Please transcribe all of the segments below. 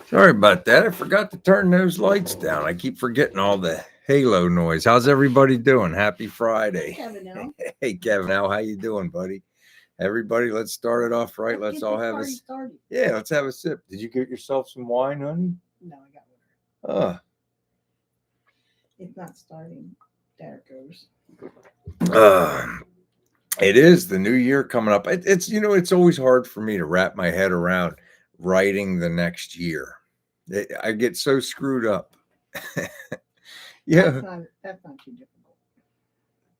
Sorry about that. I forgot to turn those lights down. I keep forgetting all the halo noise. How's everybody doing? Happy Friday. Kevin, now. Hey Kevin, how you doing, buddy? Everybody, let's start it off right. Let's Let's get all this have a party started. yeah. Let's have a sip. Did you get yourself some wine, honey? No, I got water. Uh, It's not starting. There it goes. uh it is the new year coming up. It's it's always hard for me to wrap my head around writing the next year. I get so screwed up. Yeah. That's not too difficult.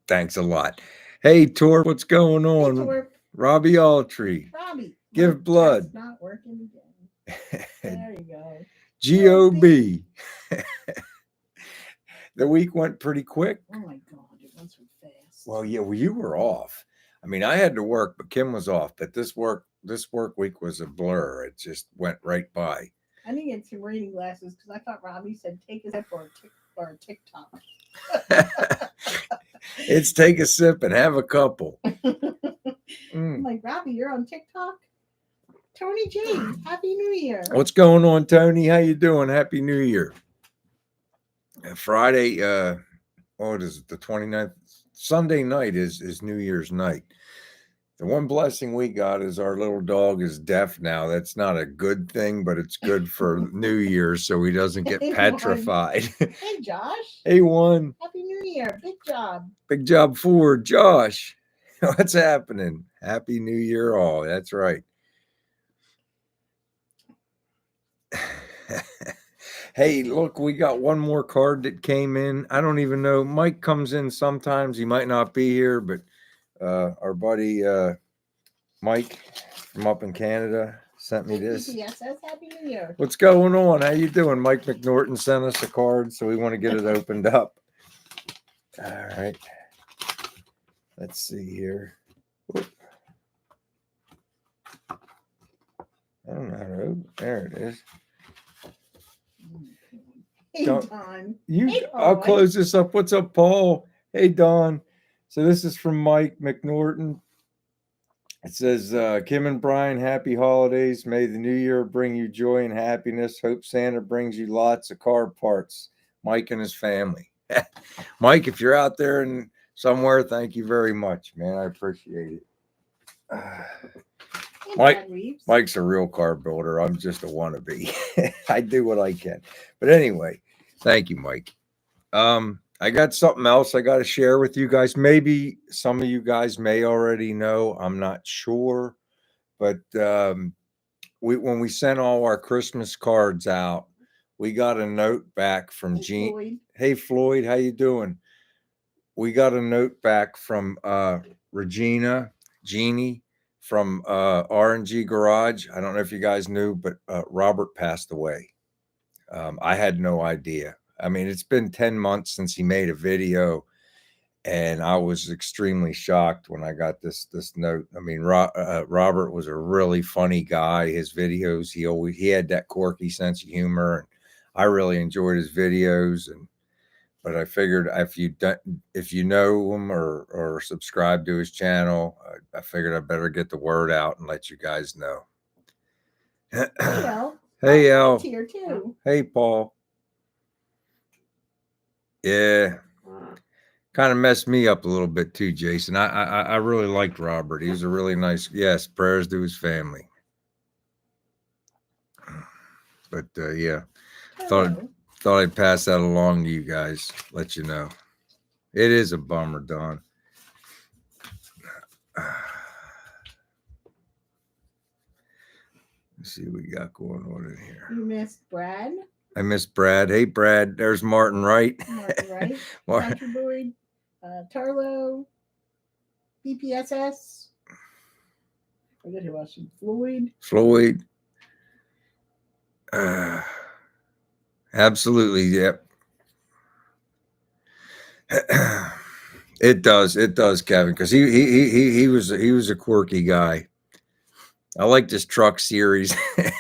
Thanks a lot. Hey, Torp, what's going Hey, on? Torp. Robbie Altree. Robbie. Give my blood. chat's not working again. There you go. GOB. The week went pretty quick. Oh my God, it went so fast. Well, yeah, you were off. I mean, I had to work, but Kim was off. But this work week was a blur. It just went right by. I need to get some reading glasses because I thought Robbie said take a sip or a TikTok. It's take a sip and have a couple. I'm like, Robbie, you're on TikTok? Tony James, Happy New Year. What's going on, Tony? How you doing? Happy New Year. Friday, what is it, the 29th? Sunday night is New Year's night. The one blessing we got is our little dog is deaf now. That's not a good thing, but it's good for New Year's so he doesn't get Hey, petrified. Hey, Josh. Hey, one. Happy New Year. Big job. Big job forward. Josh, what's happening? Happy New Year all. That's right. Hey, look, we got one more card that came in. I don't even know. Mike comes in sometimes. He might not be here, but our buddy Mike from up in Canada sent me this. Yes, Happy New Year. What's going on? How you doing? Mike McNorton sent us a card, so we want to get it opened up. All right. Let's see here. Whoop. I don't know how to open. There it is. Hey, Don. I'll close this up. What's up, Paul? Hey, Don. So this is from Mike McNorton. It says, Kim and Brian, happy holidays. May the new year bring you joy and happiness. Hope Santa brings you lots of car parts. Mike and his family. Mike, if you're out there and somewhere, thank you very much, man. I appreciate it. Mike's a real car builder. I'm just a wannabe. I do what I can. But anyway, thank you, Mike. I got something else I got to share with you guys. Maybe some of you guys may already know. I'm not sure. But when we sent all our Christmas cards out, we got a note back from Jean. Floyd. Hey, Floyd, how you doing? We got a note back from Jeannie from R&G Garage. I don't know if you guys knew, but Robert passed away. I had no idea. I mean, it's been 10 months since he made a video, and I was extremely shocked when I got this note. I mean, Robert was a really funny guy. His videos, he had that quirky sense of humor, and I really enjoyed his videos. But I figured if you know him or subscribe to his channel, I figured I better get the word out and let you guys know. Hey, Al. Here too. Hey, Paul. Yeah, kind of messed me up a little bit too, Jason. I really liked Robert. He was a really nice. Yes, prayers to his family. But yeah, thought I'd pass that along to you guys. Let you know. It is a bummer, Don. Let's see what we got going on in here. You missed Brad. I miss Brad. Hey, Brad. There's Martin Wright. Martin Wright. Country Boyd. Tarlo. BPSS. Forget who else. Floyd. Absolutely. Yep. It does, Kevin, because he was a quirky guy. I like this truck series.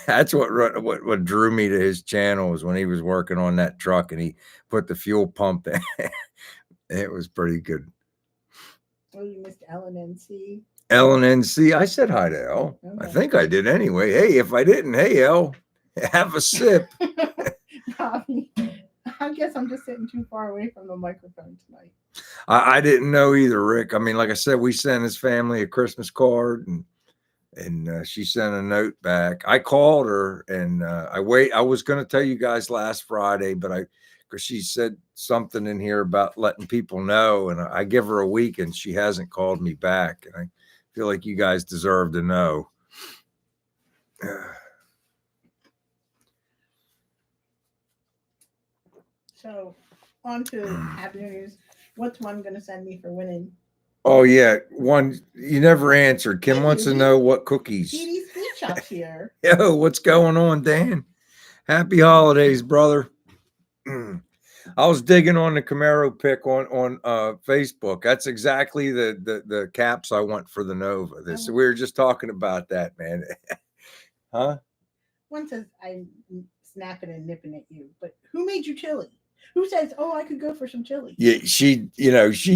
That's what drew me to his channel, was when he was working on that truck and he put the fuel pump in. It was pretty good. Oh, you missed LNNC. LNNC. I said hi to Elle. Okay. I think I did anyway. Hey, if I didn't, hey, Elle. Have a sip. Robbie, I guess I'm just sitting too far away from the microphone tonight. I didn't know either, Rick. I mean, like I said, we sent his family a Christmas card, and she sent a note back. I called her, and I was going to tell you guys last Friday, but because she said something in here about letting people know, and I give her a week, and she hasn't called me back, and I feel like you guys deserve to know. So, on to happy news. What's one going to send me for winning? Oh yeah, one you never answered. Kim wants to know what cookies. DD's Sweet Shop's here. Yo, what's going on, Dan? Happy holidays, brother. I was digging on the Camaro pic on Facebook. That's exactly the caps I want for the Nova. We were just talking about that, man. Huh? One says I'm snapping and nipping at you, but who made you chili? Who says, "Oh, I could go for some chili"? Yeah, she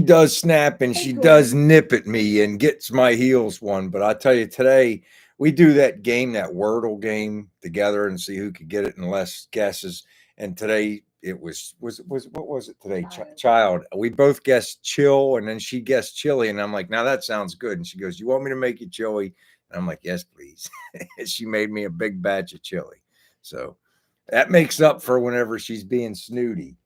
does snap and she does nip at me and gets my heels one. But I tell you, today we do that game, that Wordle game together, and see who could get it in less guesses. And today it was what was it today? Child. We both guessed chill, and then she guessed chili, and I'm like, now that sounds good. And she goes, "You want me to make you chili?" And I'm like, "Yes, please." She made me a big batch of chili, so that makes up for whenever she's being snooty.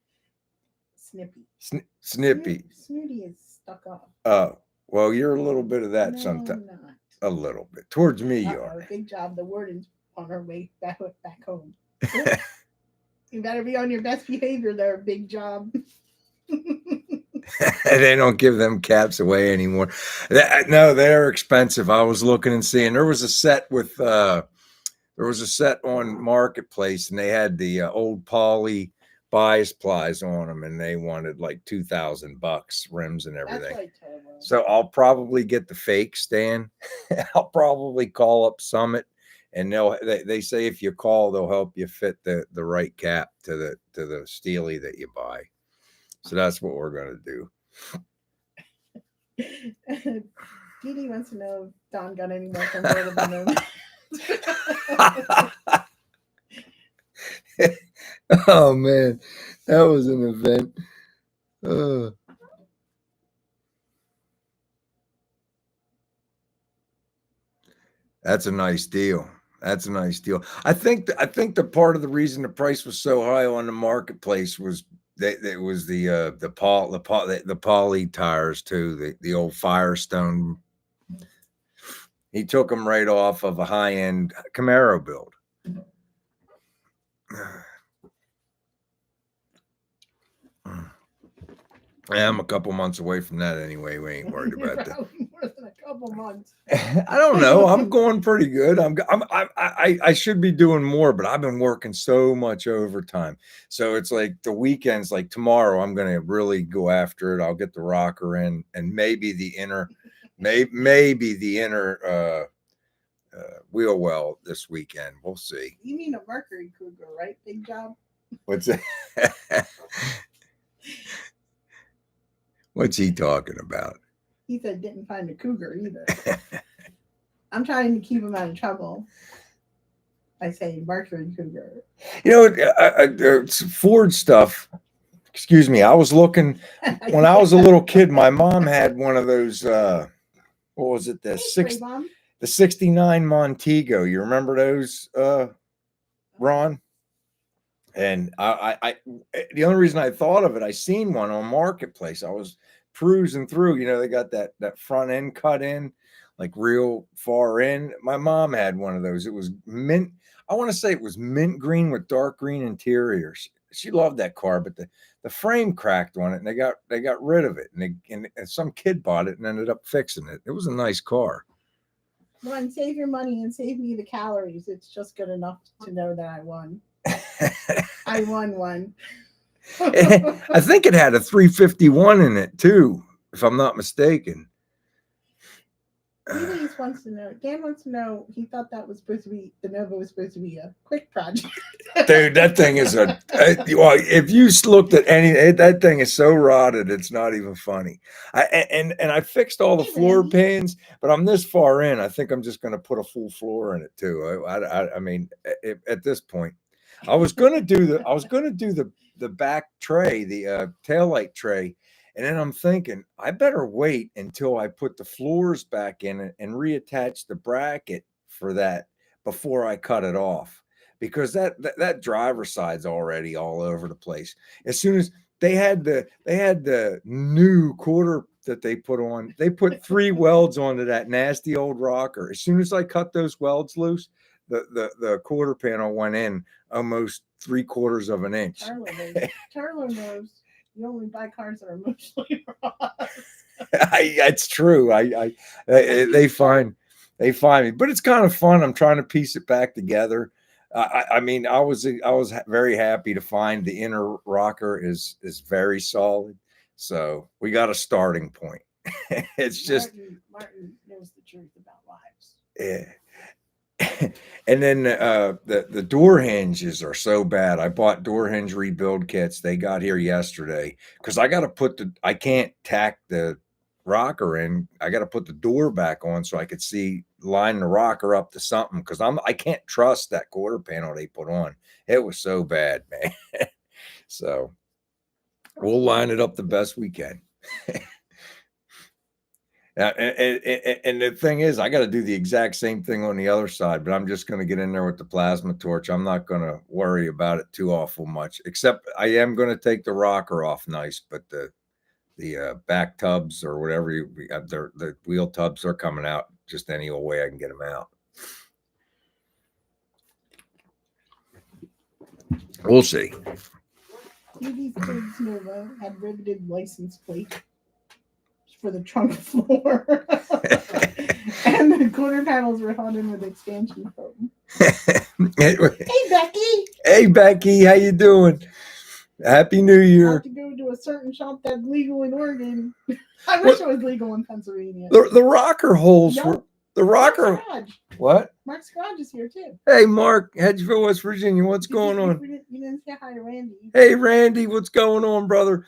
Snippy. Snooty is stuck up. Oh, well, you're a little bit of that sometimes. A little bit. Towards me, you are. Big job. The warden's on her way back home. You better be on your best behavior there, Big Job. They don't give them caps away anymore. No, they're expensive. I was looking and seeing. There was a set on Marketplace, and they had the old Poly bias plies on them, and they wanted like $2,000 rims and everything. So I'll probably get the fake, Stan. I'll probably call up Summit, and they say if you call, they'll help you fit the right cap to the Steely that you buy. So that's what we're gonna do. Dee Dee wants to know if Don got any more convertible notes. Oh man, that was an event. That's a nice deal. That's a nice deal. I think the part of the reason the price was so high on the Marketplace was that it was the Poly tires too, the old Firestone. He took them right off of a high-end Camaro build. I'm a couple months away from that anyway. We ain't worried about that. More than a couple months. I don't know. I'm going pretty good. I should be doing more, but I've been working so much overtime. So it's like the weekends, like tomorrow, I'm going to really go after it. I'll get the rocker in, and maybe the inner wheel well this weekend. We'll see. You mean a Mercury Cougar, right? Big Job. What's that? What's he talking about? He said didn't find a cougar either. I'm trying to keep him out of trouble. I say Mercury Cougar. You know, Ford stuff. Excuse me. I was looking when I was a little kid. My mom had one of those. What was it? The 69 Montego. You remember those, Ron? And I the only reason I thought of it, I seen one on Marketplace. I was cruising through, they got that front end cut in, like real far in. My mom had one of those. It was mint. I want to say it was mint green with dark green interior. She loved that car, but the frame cracked on it, and they got rid of it. And some kid bought it and ended up fixing it. It was a nice car. One, save your money and save me the calories. It's just good enough to know that I won. I won one. I think it had a 351 in it too, if I'm not mistaken. Elise wants to know. Dan wants to know. He thought that was supposed to be the Nova was supposed to be a quick project. Dude, that thing is well, if you looked at that thing is so rotted, it's not even funny. And I fixed all the Hey, floor Randy. pans, but I'm this far in. I think I'm just going to put a full floor in it too. I mean, at this point, I was going to do the back tray, the tail light tray, and then I'm thinking I better wait until I put the floors back in it and reattach the bracket for that before I cut it off, because that driver side's already all over the place. As soon as they had the new quarter that they put on, they put 3 welds onto that nasty old rocker. As soon as I cut those welds loose, the quarter panel went in almost 3/4 of an inch. Charlo knows you only buy cars that are mostly rust. It's true. They find me, but it's kind of fun. I'm trying to piece it back together. I mean, I was very happy to find the inner rocker is very solid. So we got a starting point. It's just Martin knows the truth about lives. yeah. And then the door hinges are so bad. I bought door hinge rebuild kits. They got here yesterday because I got to I can't tack the rocker in. I got to put the door back on so I could line the rocker up to something, because I can't trust that quarter panel they put on. It was so bad, man. So we'll line it up the best we can. And the thing is, I got to do the exact same thing on the other side, but I'm just going to get in there with the plasma torch. I'm not going to worry about it too awful much, except I am going to take the rocker off nice, but the back tubs or whatever the wheel tubs are coming out just any old way I can get them out. We'll see. UD's kids Nova had riveted license plate for the trunk floor, and the quarter panels were held in with expansion foam. Hey Becky. Hey Becky, how you doing? Happy New Year. I have to go to a certain shop that's legal in Oregon. I wish it was legal in Pennsylvania. The rocker holes were the rocker. What? Mark's garage is here too. Hey Mark, Hedgeville, West Virginia. What's going on? You didn't say hi to Randy. Hey Randy, what's going on, brother?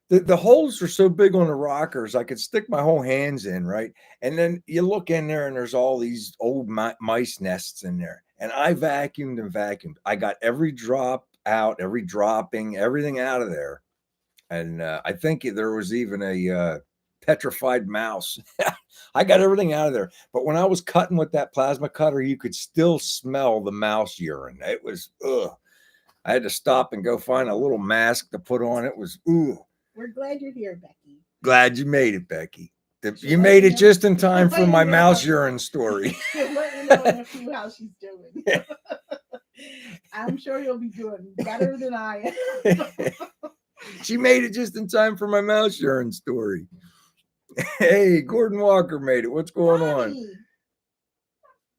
The holes are so big on the rockers, I could stick my whole hands in, right? And then you look in there and there's all these old mice nests in there. And I vacuumed and vacuumed. I got every drop out, every dropping, everything out of there. And I think there was even a petrified mouse. I got everything out of there. But when I was cutting with that plasma cutter, you could still smell the mouse urine. It was, ugh. I had to stop and go find a little mask to put on. It was, ooh. We're glad you're here, Becky. Glad you made it, Becky. You made it just in time for my mouse urine story. She'll let you know in a few how she's doing. I'm sure you'll be doing better than I am. She made it just in time for my mouse urine story. Hey, Gordon Walker made it. What's going on?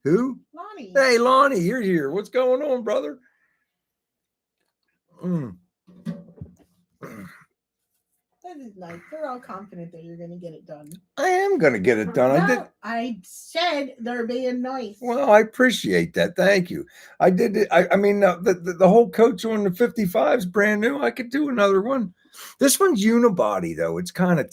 Who? Lonnie. Hey, Lonnie, you're here. What's going on, brother? That is nice. They're all confident that you're going to get it done. I am going to get it done. Well, I said they're being nice. Well, I appreciate that. Thank you. I did it. I mean, the whole coach on the 55 is brand new. I could do another one. This one's unibody, though. It's kind of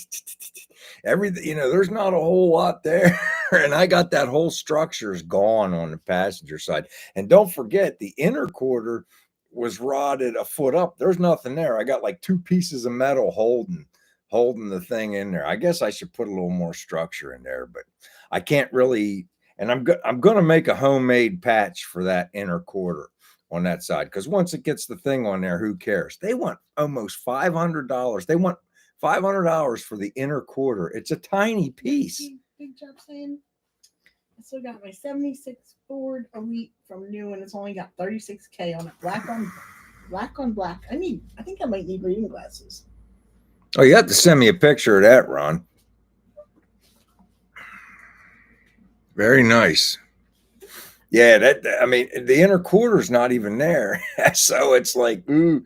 everything, there's not a whole lot there. And I got that whole structure is gone on the passenger side. And don't forget, the inner quarter was rotted a foot up. There's nothing there. I got like 2 pieces of metal holding the thing in there. I guess I should put a little more structure in there, but I can't really. And I'm going to make a homemade patch for that inner quarter on that side, because once it gets the thing on there, who cares? They want almost $500. They want $500 for the inner quarter. It's a tiny piece. Big job, Sam. I still got my 76 Ford Elite from new, and it's only got 36K on it. Black on black. I think I might need reading glasses. Oh, you have to send me a picture of that, Ron. Very nice. Yeah, I mean, the inner quarter's not even there. So it's like, ooh,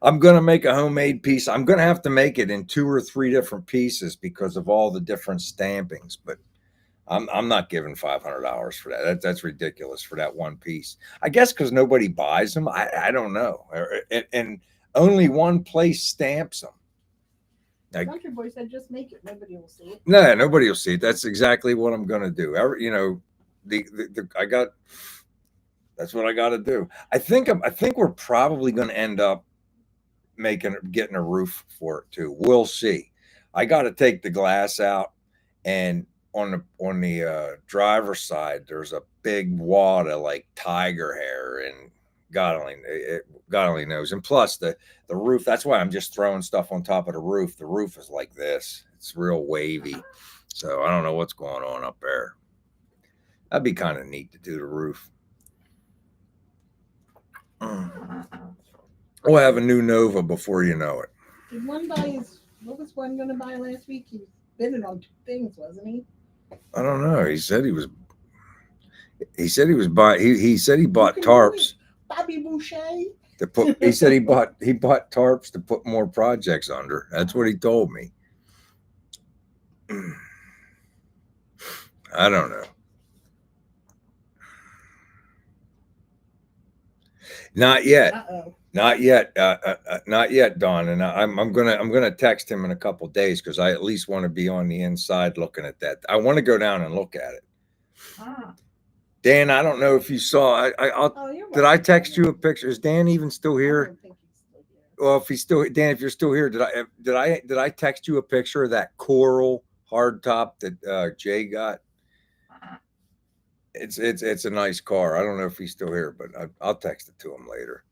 I'm gonna make a homemade piece. I'm gonna have to make it in 2 or 3 different pieces because of all the different stampings. But I'm not giving $500 for that. That's ridiculous for that one piece. I guess because nobody buys them. I don't know. And only one place stamps them. Like, Country Boy said, just make it. Nobody will see it. no, nobody will see it. That's exactly what I'm gonna do. You know, I got. That's what I got to do. I think we're probably going to end up getting a roof for it too. We'll see. I got to take the glass out, and on the driver's side, there's a big wad of like tiger hair, and God only knows. And plus the roof. That's why I'm just throwing stuff on top of the roof. The roof is like this. It's real wavy. So I don't know what's going on up there. That'd be kind of neat to do the roof. We'll have a new Nova before you know it. Did one buy his? What was one going to buy last week? He was bidding on 2 things, wasn't he? I don't know. He said he was. He said he was buying. He said he bought tarps. Bobby Boucher. To put. He said he bought tarps to put more projects under. That's what he told me. I don't know. Not yet. Uh-oh. Not yet. Not yet, Don. And I'm gonna text him in a couple of days because I at least want to be on the inside looking at that. I want to go down and look at it. Ah. Dan, I don't know if you saw. Did I text you a picture? Is Dan even still here? I don't think he's still here. Well, if he's still Dan, if you're still here, did I text you a picture of that coral hardtop that Jay got? It's a nice car. I don't know if he's still here, but I'll text it to him later.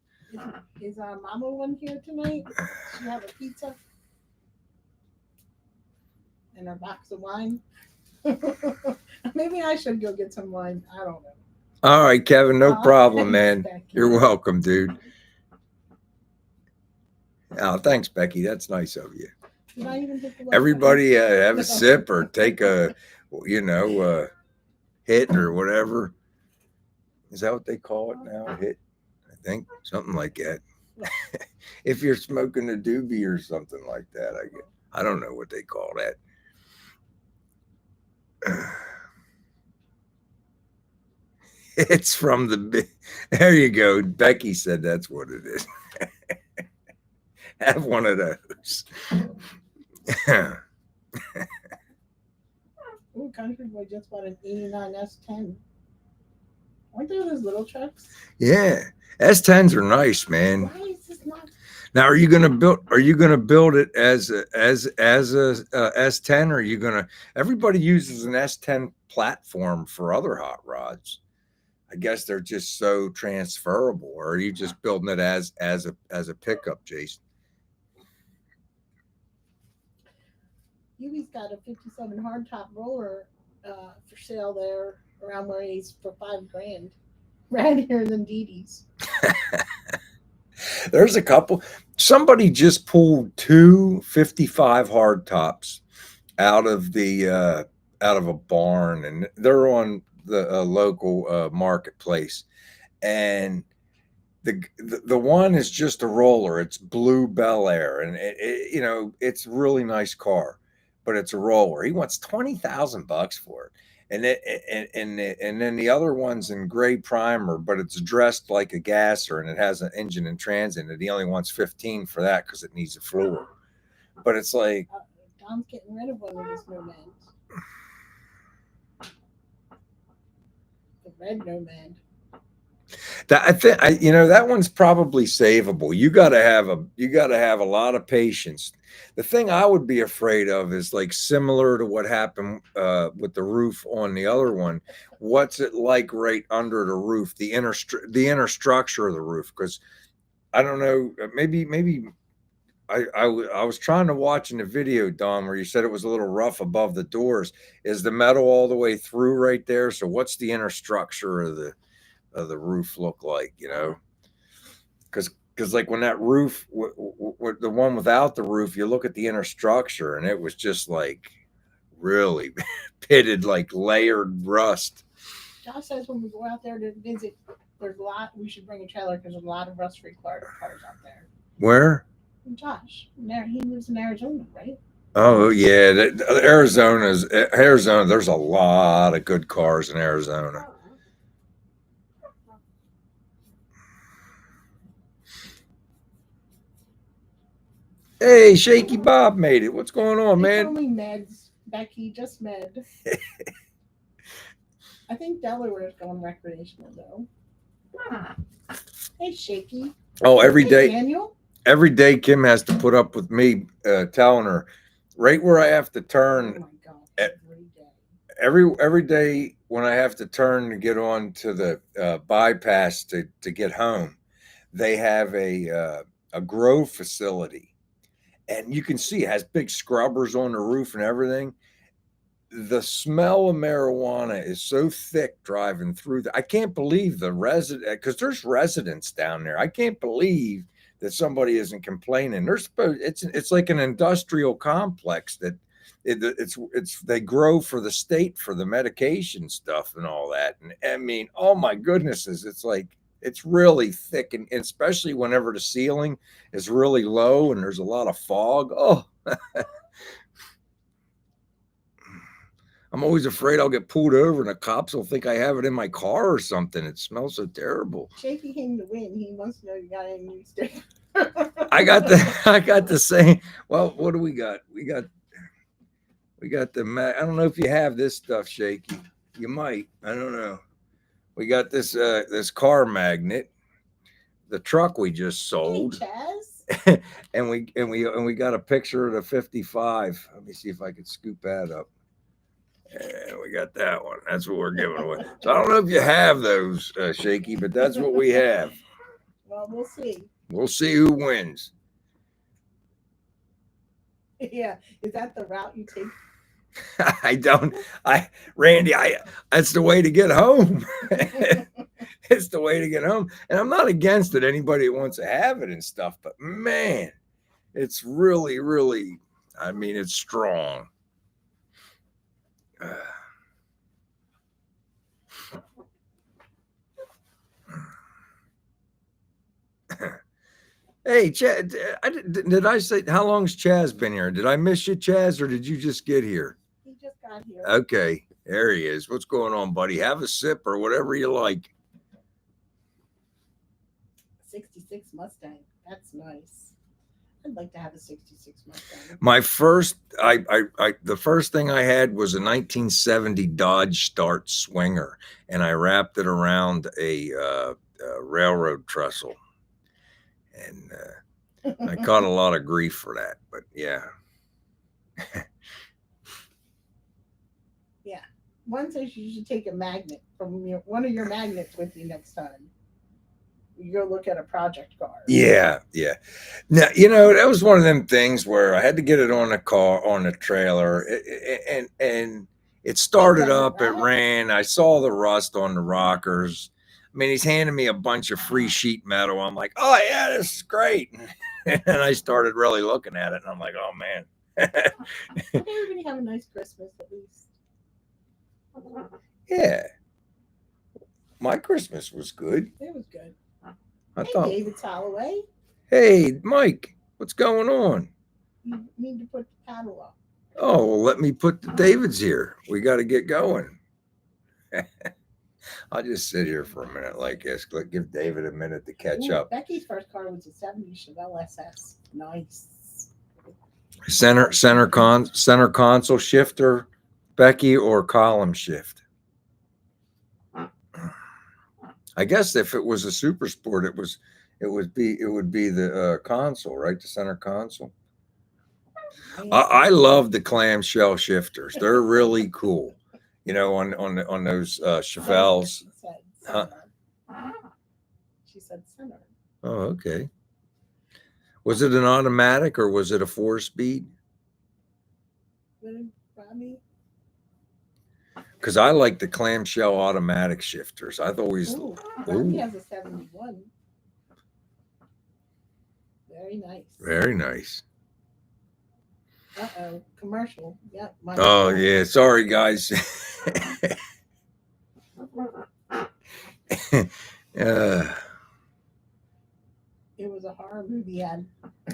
Is Mama one here tonight? Does she have a pizza and a box of wine? Maybe I should go get some wine. I don't know. All right, Kevin, no problem, thanks, man. Becky. You're welcome, dude. Oh, thanks, Becky. That's nice of you. Did I even hit the Everybody have a sip or take a, hit or whatever. Is that what they call it now? Hit, I think, something like that. If you're smoking a doobie or something like that, I don't know what they call that. It's from the. There you go. Becky said that's what it is. Have one of those. Ooh, Country Boy just bought an 89 S10. Aren't there those little trucks? Yeah, S10s are nice, man. Why is this not? Now, are you gonna build it as a S10, or are you gonna? Everybody uses an S10 platform for other hot rods. I guess they're just so transferable. Or are you just building it as a pickup, Jason? Yubi's got a 57 hardtop roller for sale there around where he's for $5,000. Right here than Dee Dee's. There's a couple. Somebody just pulled 2 55 hardtops out of a barn, and they're on the local marketplace. And the one is just a roller. It's blue Bel Air, and it's a really nice car, but it's a roller. He wants $20,000 for it. And then the other one's in gray primer, but it's dressed like a gasser, and it has an engine and trans in it. He only wants 15 for that because it needs a floor. But it's like Dom's getting rid of one of his nomads. The red nomad. That I think that one's probably savable. You got to have a lot of patience. The thing I would be afraid of is like similar to what happened with the roof on the other one. What's it like right under the roof, the inner structure of the roof? Because I don't know, maybe I was trying to watch in the video, Don, where you said it was a little rough above the doors. Is the metal all the way through right there? So what's the inner structure of the roof look like? Because like when that roof, the one without the roof, you look at the inner structure and it was just like really pitted, like layered rust. Josh says when we go out there to visit, there's a lot. We should bring a trailer because there's a lot of rust-required cars out there. Where? Josh. He lives in Arizona, right? Oh yeah, Arizona. There's a lot of good cars in Arizona. Hey, Shaky Bob made it. What's going on, It's man? only meds, Becky. Just med. I think Delaware's going recreational though. Hey, Shaky. Oh, every Hey, day. Daniel. Every day Kim has to put up with me telling her right where I have to Oh turn. my God. Every day. Every day when I have to turn to get on to the bypass to get home, they have a grow facility, and you can see it has big scrubbers on the roof and everything. The smell of marijuana is so thick driving through. I can't believe the resident, because there's residents down there. I can't believe that somebody isn't complaining. They're supposed it's like an industrial complex that it's they grow for the state for the medication stuff and all that. And I mean, oh my goodnesses, it's like it's really thick, and especially whenever the ceiling is really low and there's a lot of fog. Oh, I'm always afraid I'll get pulled over and the cops will think I have it in my car or something. It smells so terrible. Shaky came to win. He wants to know you got any new stickers. I got the same. Well, what do we got? We got the. I don't know if you have this stuff, Shaky. You might. I don't know. We got this car magnet, the truck we just sold. Hey, Chaz. and we got a picture of the 55. Let me see if I can scoop that up. And we got that one. That's what we're giving away. So I don't know if you have those, Shaky, but that's what we have. Well, we'll see. We'll see who wins. Yeah, is that the route you take? Randy, that's the way to get home. It's the way to get home. And I'm not against it. Anybody that wants to have it and stuff, but man, it's really, really, I mean, it's strong. Hey, Chad, did I say, how long's Chaz been here? Did I miss you, Chaz, or did you just get here? He just got here. Okay, there he is. What's going on, buddy? Have a sip or whatever you like. 66 Mustang. That's nice. I'd like to have a 66 Mustang. My first, the first thing I had was a 1970 Dodge Start Swinger, and I wrapped it around a railroad trestle, and I caught a lot of grief for that. But yeah. Yeah. One says you should take a magnet from one of your magnets with you next time. You go look at a project car. Yeah. Now, that was one of them things where I had to get it on the trailer, and it started up, it ran. I saw the rust on the rockers. I mean, he's handing me a bunch of free sheet metal. I'm like, oh yeah, this is great. And I started really looking at it, and I'm like, oh man. Everybody have a nice Christmas at least. Yeah. My Christmas was good. It was good. I thought, David Holloway. Hey, Mike, what's going on? You need to put the paddle up. Oh, well, let me put the Davids here. We got to get going. I'll just sit here for a minute like this. Give David a minute to catch up. Becky's first car was a 70 Chevelle SS. Nice. Center console shifter, Becky, or column shift? I guess if it was a Super Sport, it would be the console, right? The center console. I love the clamshell shifters. They're really cool. On those Chevelles. Huh? She said center. Oh, okay. Was it an automatic or was it a 4-speed? Because I like the clamshell automatic shifters. I've always. He has a 71. Very nice. Very nice. Uh-oh. Commercial. Yep. Oh, yeah. Sorry, guys. It was a horror movie ad.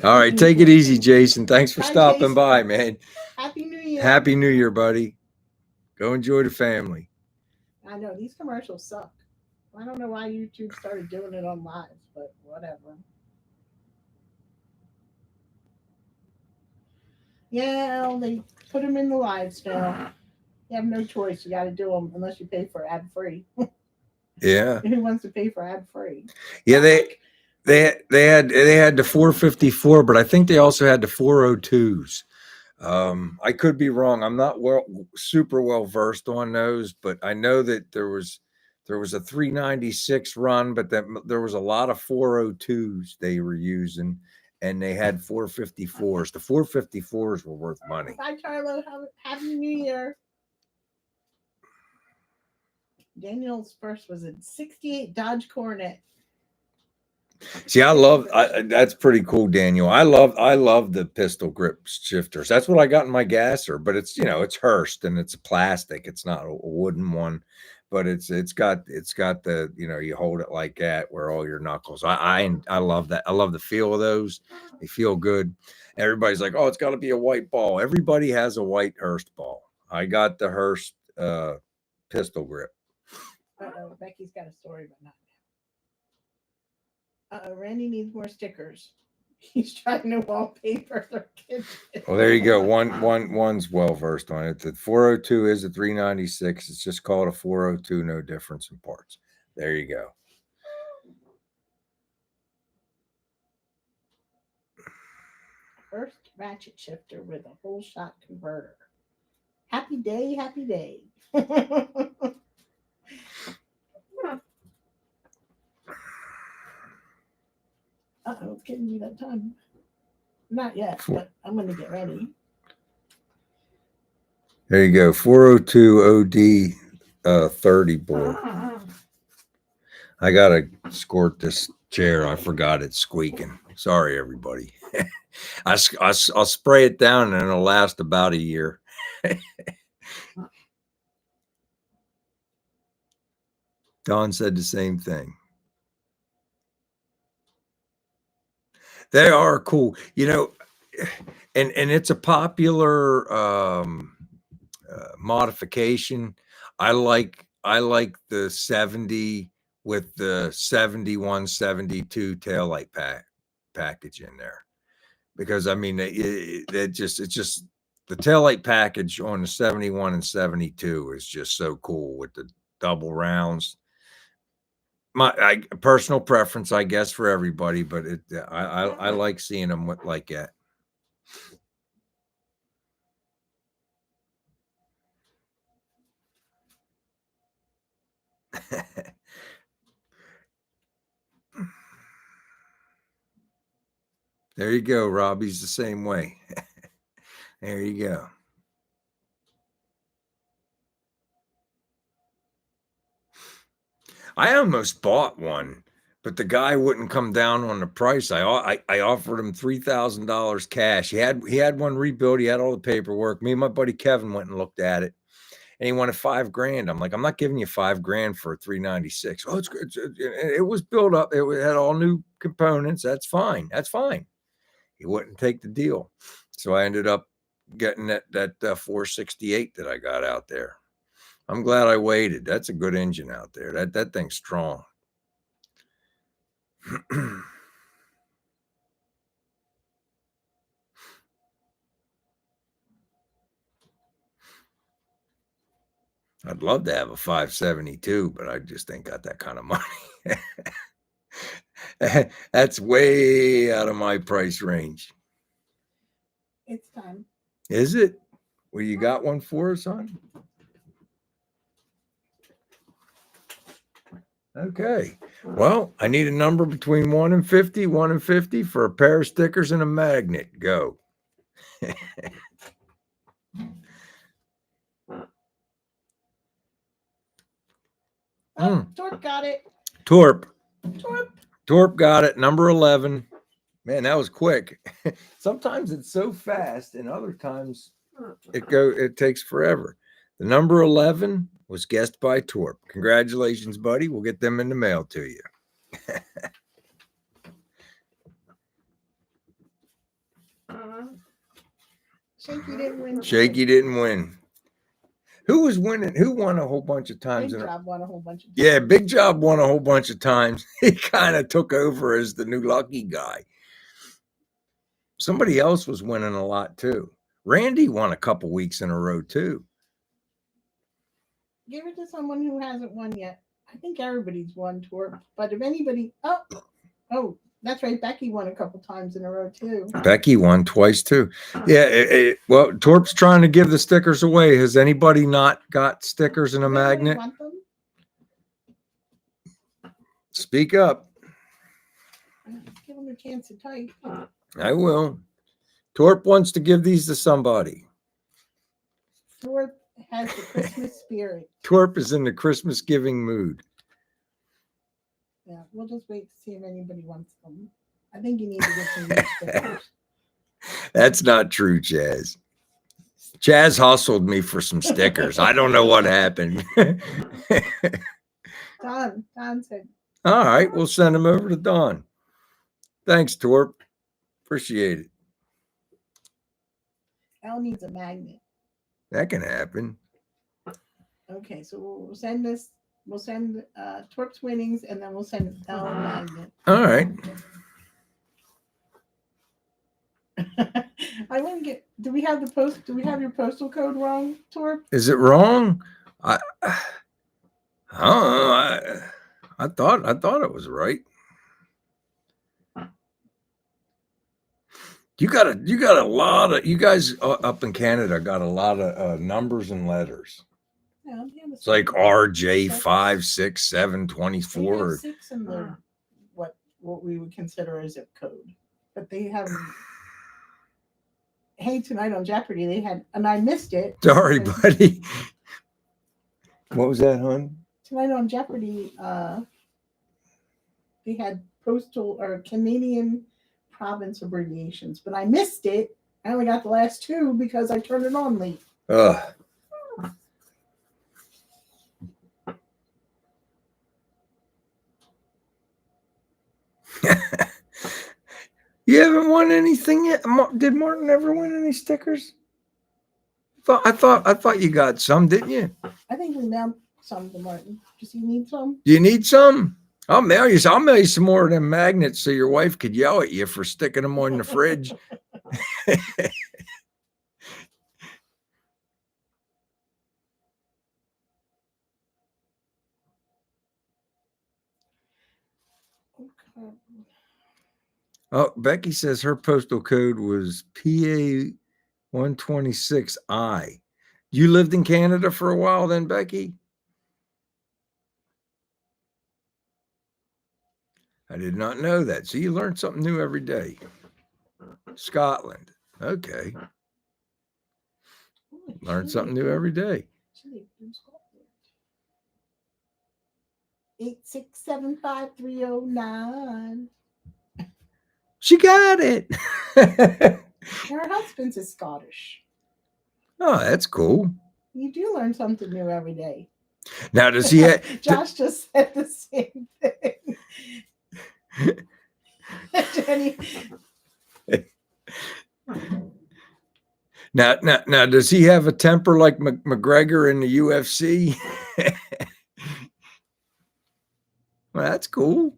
All right, take it easy, Jason. Thanks for Bye, stopping Jason. by, man. Happy New Year. Happy New Year, buddy. Go enjoy the family. I know these commercials suck. I don't know why YouTube started doing it on live, but whatever. Yeah, they put them in the lives now. You have no choice. You got to do them unless you pay for ad free. Yeah. Who wants to pay for ad free? Yeah, they had the 454, but I think they also had the 402s. I could be wrong. I'm not super well versed on those, but I know that there was a 396 run, but that there was a lot of 402s they were using, and they had 454s. The 454s were worth money. Bye, Charlo. Happy New Year. Daniel's first was a 68 Dodge Coronet. See, that's pretty cool, Daniel. I love the pistol grip shifters. That's what I got in my gasser, but it's it's Hurst and it's plastic. It's not a wooden one, but it's got the you hold it like that where all your knuckles. I love that. I love the feel of those. They feel good. Everybody's like, oh, it's got to be a white ball. Everybody has a white Hurst ball. I got the Hurst pistol grip. Becky's got a story, but not. Randy needs more stickers. He's trying to wallpaper their kitchen. Well, there you go. One's well versed on it. The 402 is a 396. It's just called a 402. No difference in parts. There you go. First ratchet shifter with a whole shot converter. Happy day, happy day. It's getting me that time. Not yet, but I'm going to get ready. There you go. 402 OD 30 bull. I got to squirt this chair. I forgot it's squeaking. Sorry, everybody. I'll spray it down and it'll last about a year. Don said the same thing. They are cool, and it's a popular modification. I like the 70 with the 71, 72 taillight package in there, because I mean it's just the taillight package on the 71 and 72 is just so cool with the double rounds. My personal preference, I guess, for everybody, but I like seeing them like that. There you go, Robbie's the same way. There you go. I almost bought one, but the guy wouldn't come down on the price. I offered him $3,000 cash. He had one rebuilt. He had all the paperwork. Me and my buddy Kevin went and looked at it, and he wanted $5,000. I'm like, I'm not giving you $5,000 for a 396. Oh, it was built up. It had all new components. That's fine. That's fine. He wouldn't take the deal, so I ended up getting that 468 that I got out there. I'm glad I waited. That's a good engine out there. That thing's strong. I'd love to have a 572, but I just ain't got that kind of money. That's way out of my price range. It's time. Is it? Well, you got one for us, hon? Okay. Well, I need a number between 1 and 50, 1 and 50 for a pair of stickers and a magnet. Go. Torp got it. Torp got it. Number 11. Man, that was quick. Sometimes it's so fast, and other times it takes forever. The number 11 was guessed by Torp. Congratulations, buddy. We'll get them in the mail to you. Shaky didn't win. Shaky didn't win. Who was winning? Who won a whole bunch of times? Big Job won a whole bunch of times. Yeah, Big Job won a whole bunch of times. He kind of took over as the new lucky guy. Somebody else was winning a lot too. Randy won a couple weeks in a row too. Give it to someone who hasn't won yet. I think everybody's won tour, but if anybody, oh, that's right. Becky won a couple times in a row too. Becky won twice too. Yeah. Well, Torp's trying to give the stickers away. Has anybody not got stickers and a magnet? Want them? Speak up. Give them a chance to type. I will. Torp wants to give these to somebody. Torp has the Christmas spirit. Torp is in the Christmas giving mood. Yeah, we'll just wait to see if anybody wants them. I think you need to get some new stickers. That's not true, Chaz. Chaz hustled me for some stickers. I don't know what happened. Don said. All right, we'll send them over to Don. Thanks, Torp. Appreciate it. Elle needs a magnet. That can happen. Okay, so we'll send this. We'll send Torp's winnings, and then we'll send Elle a magnet. All right. I wouldn't get. Do we have the post? Do we have your postal code wrong, Torp? Is it wrong? I don't know. I thought it was right. You got a lot of, you guys up in Canada got a lot of numbers and letters. Yeah, it's like RJ 5, 6, 7, 24. 6 in the what we would consider a zip code, but they have. Hey, tonight on Jeopardy they had, and I missed it. Sorry, buddy. What was that, hon? Tonight on Jeopardy, they had postal or Canadian province abbreviations, but I missed it. I only got the last two because I turned it on late. Ugh. You haven't won anything yet? Did Martin ever win any stickers? I thought you got some, didn't you? I think we mailed some to Martin. Does he need some? Do you need some? I'll mail you some more of them magnets so your wife could yell at you for sticking them on the fridge. Okay. Oh, Becky says her postal code was PA 126I. You lived in Canada for a while then, Becky? I did not know that. So you learn something new every day. Scotland. Okay. Learn something new every day. 8675309. She got it. Her husband's is Scottish. Oh, that's cool. You do learn something new every day. Now, does he have... Josh just said the same thing. Jenny. Now, does he have a temper like McGregor in the UFC? Well, that's cool.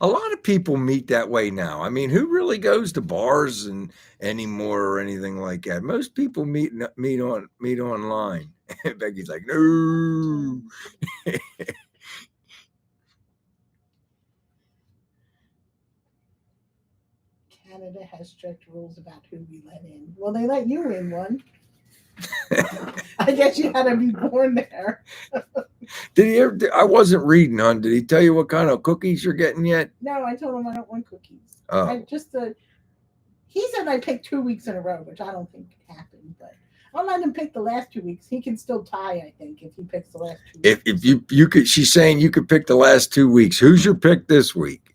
A lot of people meet that way now. I mean, who really goes to bars and anymore or anything like that? Most people meet online. Becky's like, no. Canada has strict rules about who we let in. Well, they let you in one. I guess you had to be born there. Did he ever? I wasn't reading on. Did he tell you what kind of cookies you're getting yet? No, I told him I don't want cookies. Oh. He said I picked 2 weeks in a row, which I don't think happened. But I'll let him pick the last 2 weeks. He can still tie, I think, if he picks the last 2 weeks. If you could, she's saying you could pick the last 2 weeks. Who's your pick this week?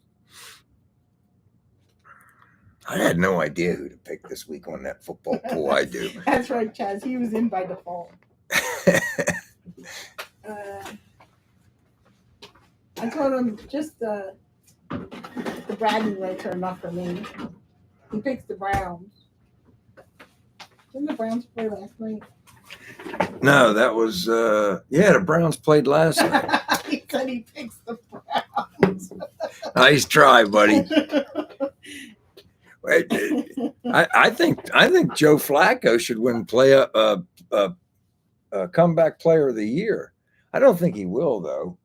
I had no idea who to pick this week on that football pool. I do. That's right, Chaz. He was in by default. I told him just the bragging rights are enough for me. He picks the Browns. Didn't the Browns play last night? No, that was yeah, the Browns played last night. He said he picks the Browns. Nice try, buddy. I think Joe Flacco should win comeback player of the year. I don't think he will though,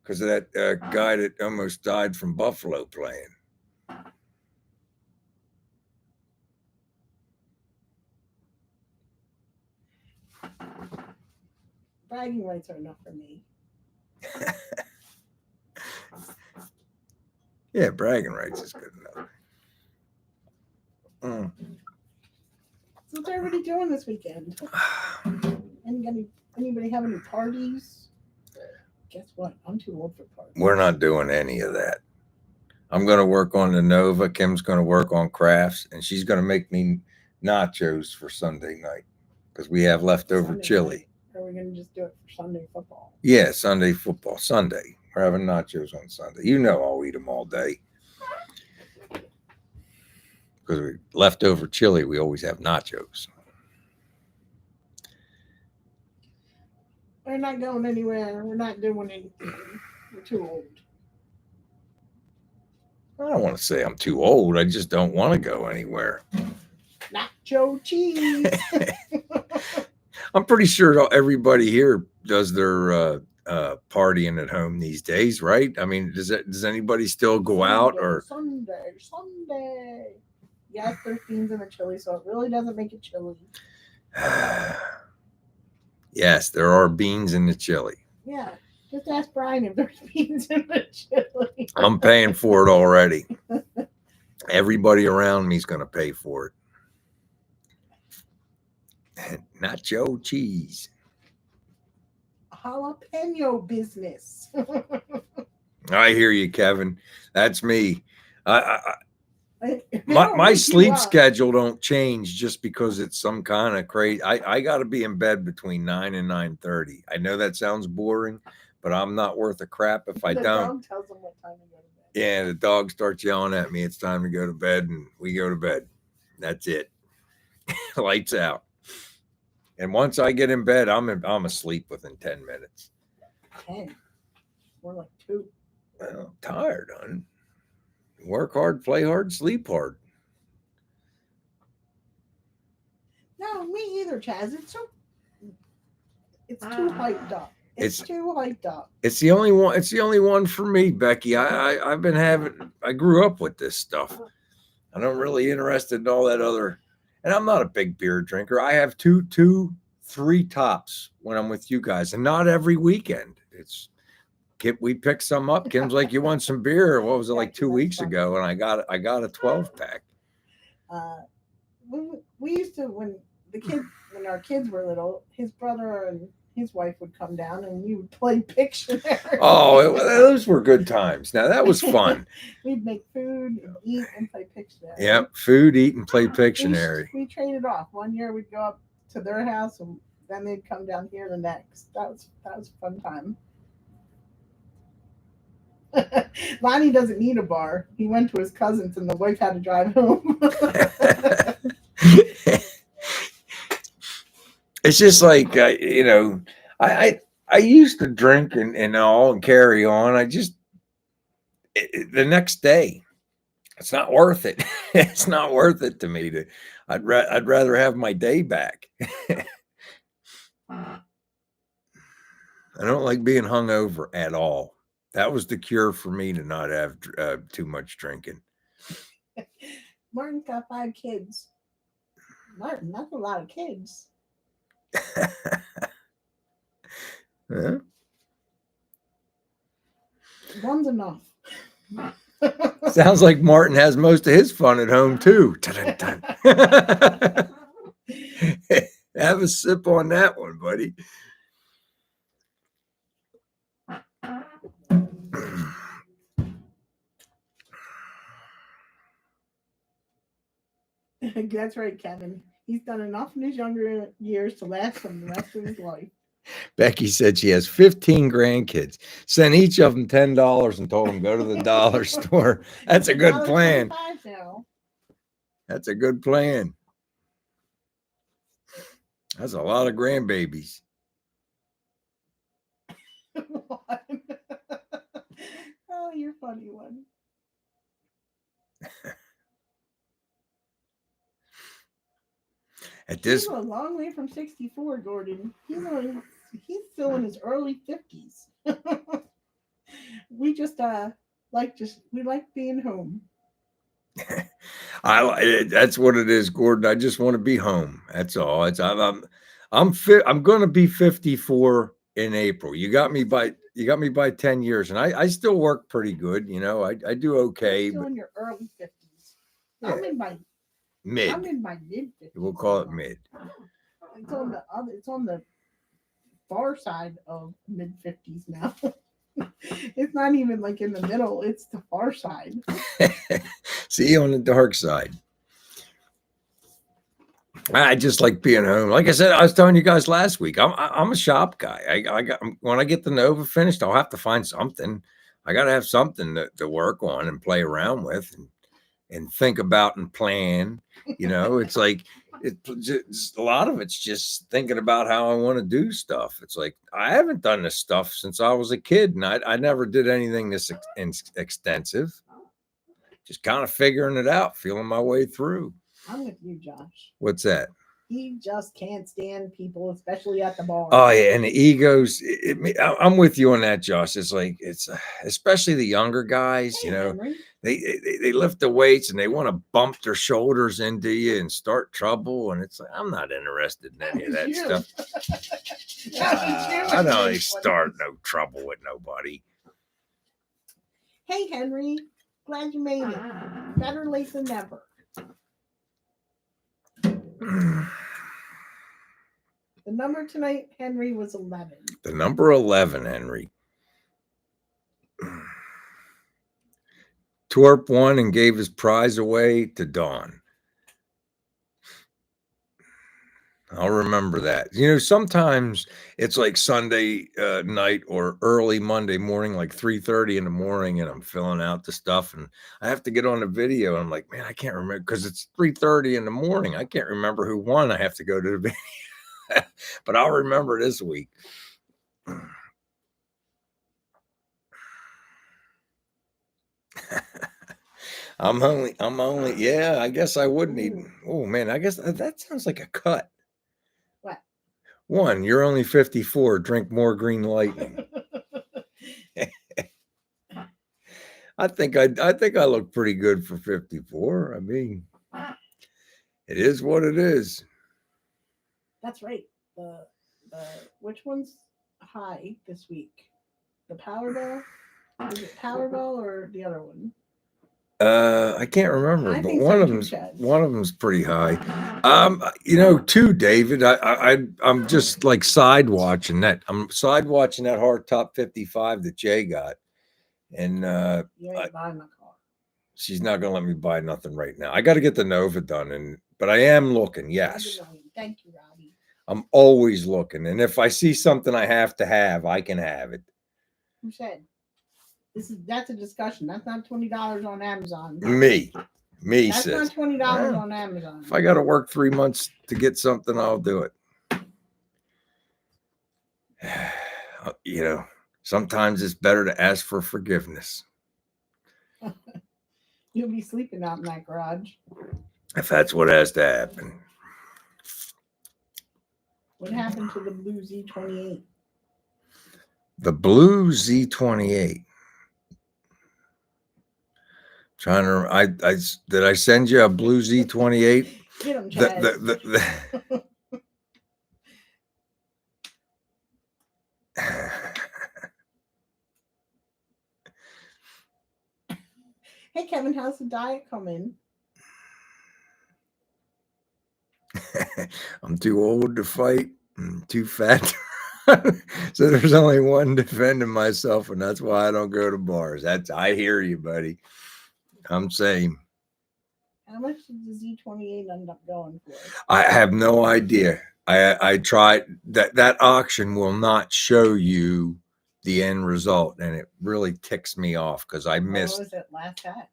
because of that guy that almost died from Buffalo playing. Bragging rights are enough for me. Yeah, bragging rights is good enough. So what's everybody doing this weekend? Anybody have any parties? Guess what? I'm too old for parties. We're not doing any of that. I'm going to work on the Nova. Kim's going to work on crafts, and she's going to make me nachos for Sunday night because we have leftover Sunday chili. night. Or are we going to just do it for Sunday football? Yeah, Sunday football. Sunday. We're having nachos on Sunday. You know I'll eat them all day. Because we leftover chili, we always have nachos. We're not going anywhere. We're not doing anything. We're too old. I don't want to say I'm too old. I just don't want to go anywhere. Nacho cheese. I'm pretty sure everybody here does their partying at home these days, right? I mean, does anybody still go out or Sunday? Yes, there's beans in the chili, so it really doesn't make it chili. Yes, there are beans in the chili. Yeah, just ask Brian if there's beans in the chili. I'm paying for it already. Everybody around me is going to pay for it. Nacho cheese. Jalapeno business. I hear you, Kevin. That's me. My sleep schedule don't change just because it's some kind of crazy. I got to be in bed between 9 and 9:30. I know that sounds boring, but I'm not worth a crap if I don't. The dog tells them what time to go to bed. Yeah, the dog starts yelling at me. It's time to go to bed, and we go to bed. That's it. Lights out. And once I get in bed, I'm asleep within 10 minutes. 10. More like 2. Well, I'm tired, hon. Work hard, play hard, sleep hard. No, me either, Chaz. It's too hyped up. It's too hyped up. It's the only one. It's the only one for me, Becky. I grew up with this stuff. I'm not really interested in all that other. And I'm not a big beer drinker. I have 2, 3 tops when I'm with you guys, and not every weekend. We picked some up. Kim's like, "You want some beer?" What was it, like 2 weeks ago? And I got a 12-pack. We used to when our kids were little, his brother and his wife would come down and we would play Pictionary. Oh, those were good times. Now that was fun. We'd make food, and eat, and play Pictionary. Yep, food, eat, and play Pictionary. We traded off. One year we'd go up to their house, and then they'd come down here the next. That was a fun time. Lonnie doesn't need a bar. He went to his cousin's, and the wife had to drive home. It's just like I used to drink and all and carry on. The next day, it's not worth it. It's not worth it to me. I'd rather have my day back. I don't like being hungover at all. That was the cure for me to not have too much drinking. Martin's got 5 kids. Martin, that's a lot of kids. Huh? One's enough. Sounds like Martin has most of his fun at home too. Have a sip on that one, buddy. That's right, Kevin. He's done enough in his younger years to last him the rest of his life. Becky said she has 15 grandkids. Sent each of them $10 and told them go to the dollar store. That's a good plan. Now. That's a good plan. That's a lot of grandbabies. What? Oh, you're funny one. At He's this, a long way from 64, Gordon. He's still in his early 50s. We just we like being home. that's what it is, Gordon. I just want to be home. That's all. I'm fit. I'm going to be 54 in April. You got me by 10 years, and I still work pretty good. I do You're okay, still but in your early 50s. yeah, I'm in my mid. mid 50s. We'll call it mid. It's on the far side of mid 50s now. It's not even like in the middle, it's the far side. See, on the dark side. I just like being home. Like I said, I was telling you guys last week. I'm a shop guy. I got when I get the Nova finished, I'll have to find something. I got to have something to work on and play around with and think about and plan. It's like a lot of it's just thinking about how I want to do stuff. It's like I haven't done this stuff since I was a kid, and I never did anything this extensive. Just kind of figuring it out, feeling my way through. I'm with you, Josh. What's that? He just can't stand people, especially at the bar. Oh yeah, and the egos. I'm with you on that, Josh. It's like especially the younger guys. Hey, Henry. They lift the weights and they want to bump their shoulders into you and start trouble. And it's like I'm not interested in any of that stuff. I don't start no trouble with nobody. Hey, Henry. Glad you made it. Better late than never. The number tonight, Henry, was 11. The number 11, Henry. Torp won and gave his prize away to Dawn. I'll remember that. Sometimes it's like Sunday night or early Monday morning, like 3:30 in the morning, and I'm filling out the stuff, and I have to get on the video. And I'm like, man, I can't remember because it's 3:30 in the morning. I can't remember who won. I have to go to the video, but I'll remember this week. I'm only. Yeah, I guess I would need. Oh man, I guess that sounds like a cut. What? 1, you're only 54. Drink more green lightning. I think I look pretty good for 54. I mean, it is what it is. That's right. The which one's high this week? The Powerball? Is it Powerball or the other one? I can't remember, but one of them's pretty high. Too, David. I'm just like side watching that. I'm side watching that hard top 55 that Jay got, and you ain't buying a car. She's not gonna let me buy nothing right now. I got to get the Nova done, but I am looking. Yes, thank you, Robbie. I'm always looking, and if I see something I have to have, I can have it. Who said? That's a discussion. That's not $20 on Amazon. Me, that's says. Not $20 on Amazon. If I got to work 3 months to get something, I'll do it. Sometimes it's better to ask for forgiveness. You'll be sleeping out in that garage. If that's what has to happen. What happened to the blue Z28? The blue Z28. Trying to, did I send you a blue Z28? Get him, Chad. Hey, Kevin, how's the diet coming? I'm too old to fight. I'm too fat. So there's only one defending myself, and that's why I don't go to bars. I hear you, buddy. I'm saying. How much did the Z28 end up going for? I have no idea. I tried that auction will not show you the end result, and it really ticks me off because I missed. What was it last at?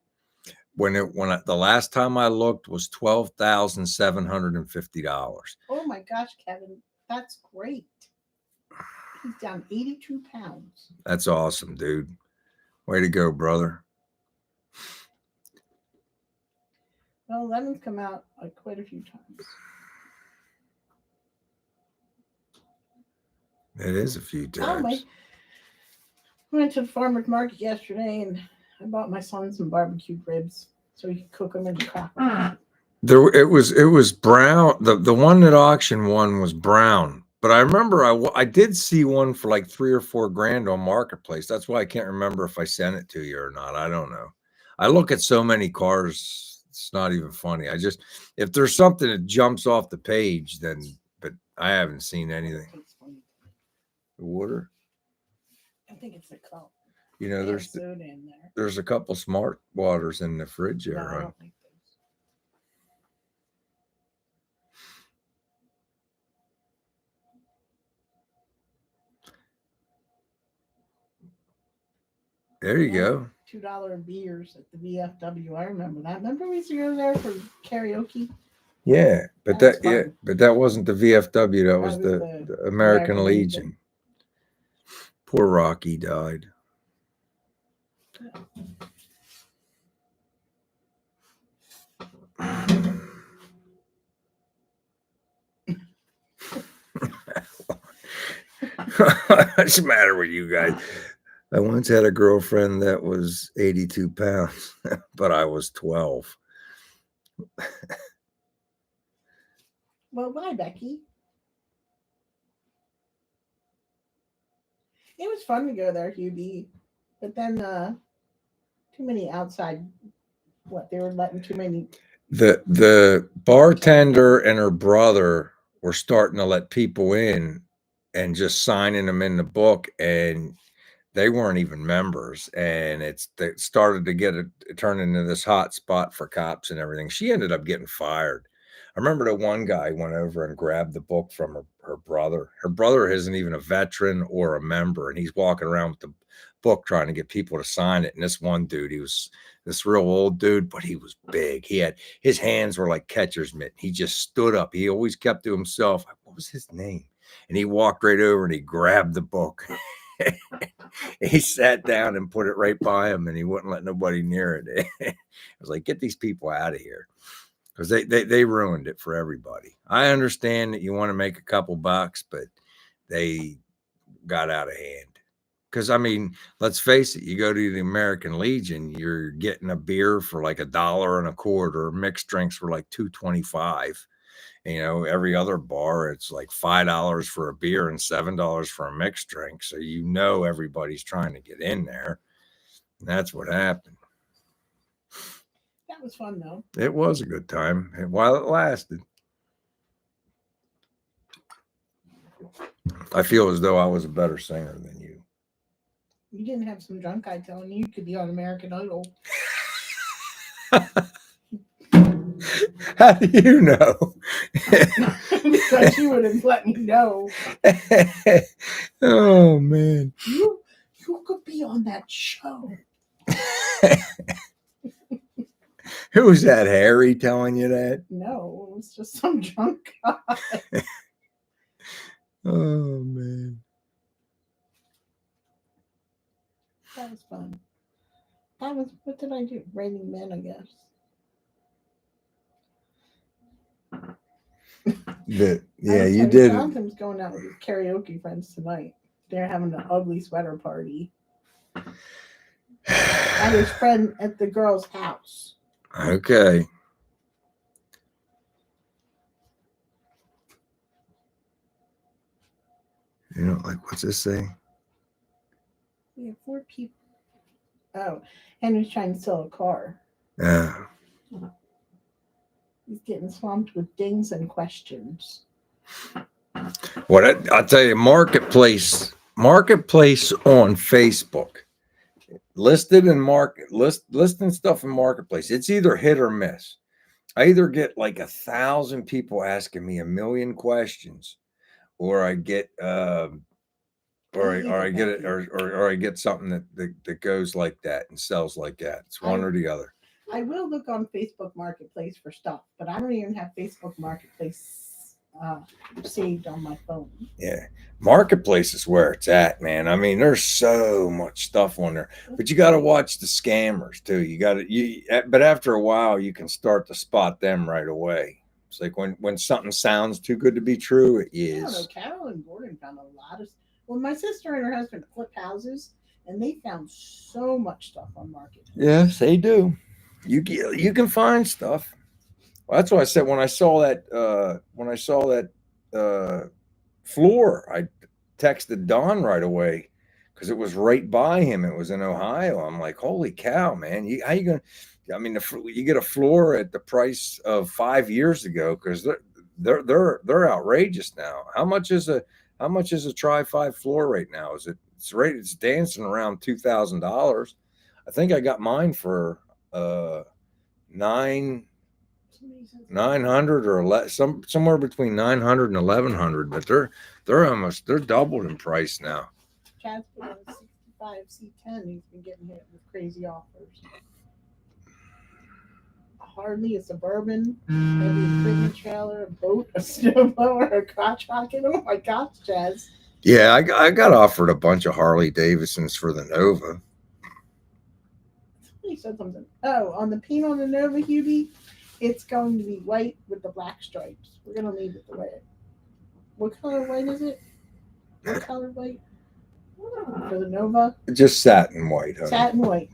the last time I looked was $12,750. Oh my gosh, Kevin, that's great. He's down 82 pounds. That's awesome, dude. Way to go, brother. Well, lemons come out like quite a few times. It is a few times. I went to the farmer's market yesterday and I bought my son some barbecued ribs so he could cook them in the crock pot. It was brown. The one at auction one was brown, but I remember I did see one for like $3 or $4 on Marketplace. That's why I can't remember if I sent it to you or not. I don't know. I look at so many cars, it's not even funny. If there's something that jumps off the page, then, but I haven't seen anything. The water? I think it's the cup. You know, there's soda in there. There's a couple smart waters in the fridge there, No, I right? don't think There you go. $2 beers at the VFW. I remember that. Remember we used to go there for karaoke? Yeah, but that wasn't the VFW. That was the American Legion. Poor Rocky died. What's the matter with you guys? I once had a girlfriend that was 82 pounds, but I was 12. Well, bye, Becky. It was fun to go there, Hubie, but then too many outside. They were letting too many. The bartender and her brother were starting to let people in and just signing them in the book, and they weren't even members, and it started to turn into this hot spot for cops and everything. She ended up getting fired. I remember the one guy went over and grabbed the book from her brother. Her brother isn't even a veteran or a member, and he's walking around with the book trying to get people to sign it. And this one dude, he was this real old dude, but he was big. His hands were like catcher's mitt. He just stood up. He always kept to himself. What was his name? And he walked right over and he grabbed the book. He sat down and put it right by him, and he wouldn't let nobody near it. I was like, get these people out of here, because they ruined it for everybody. I understand that you want to make a couple bucks, but they got out of hand. Because, I mean, let's face it, you go to the American Legion, you're getting a beer for like $1.25. Mixed drinks for like $2.25. You know, every other bar, it's like $5 for a beer and $7 for a mixed drink. So you know everybody's trying to get in there. And that's what happened. That was fun, though. It was a good time while it lasted. I feel as though I was a better singer than you. You didn't have some drunk guy telling you could be on American Idol. How do you know? Because you would have let me know. Oh, man. You could be on that show. Who was that, Harry, telling you that? No, it was just some drunk guy. Oh, man. That was fun. What did I do? Raining Men, I guess. You did. Jonathan's going out with his karaoke friends tonight. They're having an ugly sweater party at his friend at the girl's house. Okay. You know, like, what's this say? We have 4 people. Oh, Henry's trying to sell a car. Yeah. He's getting swamped with dings and questions. I'll tell you, marketplace on Facebook, listing stuff in marketplace. It's either hit or miss. I either get like 1,000 people asking me 1,000,000 questions, or I get or I get something that goes like that and sells like that. It's one or the other. I will look on Facebook Marketplace for stuff, but I don't even have Facebook Marketplace saved on my phone. Yeah, marketplace is where it's at, man. I mean, there's so much stuff on there, but you got to watch the scammers too. But after a while, you can start to spot them right away. It's like when something sounds too good to be true, it I don't know. is. Carol and Gordon found a lot of. Well, my sister and her husband flip houses, and they found so much stuff on Marketplace. Yes, they do. You can find stuff. Well, that's why I said when I saw that uh, floor, I texted Don right away because it was right by him. It was in Ohio. I'm like, holy cow, man! How you gonna? I mean, you get a floor at the price of 5 years ago because they're outrageous now. How much is a tri-5 floor right now? It's dancing around $2,000. I think I got mine for nine 900 or somewhere between 900 and 1100, but they're doubled in price now. Chad's put on a 65 C10. He's been getting hit with crazy offers. A Harley, a Suburban, maybe a equipment trailer, a boat, a snowblower, a crotch rocket. Oh my gosh, Jazz. Yeah, I got offered a bunch of Harley Davidsons for the Nova. Somebody said something. Oh, on the paint on the Nova, Hubie, it's going to be white with the black stripes. We're going to leave it the way. What color white is it? What color white? For the Nova? Just satin white, honey. Satin white.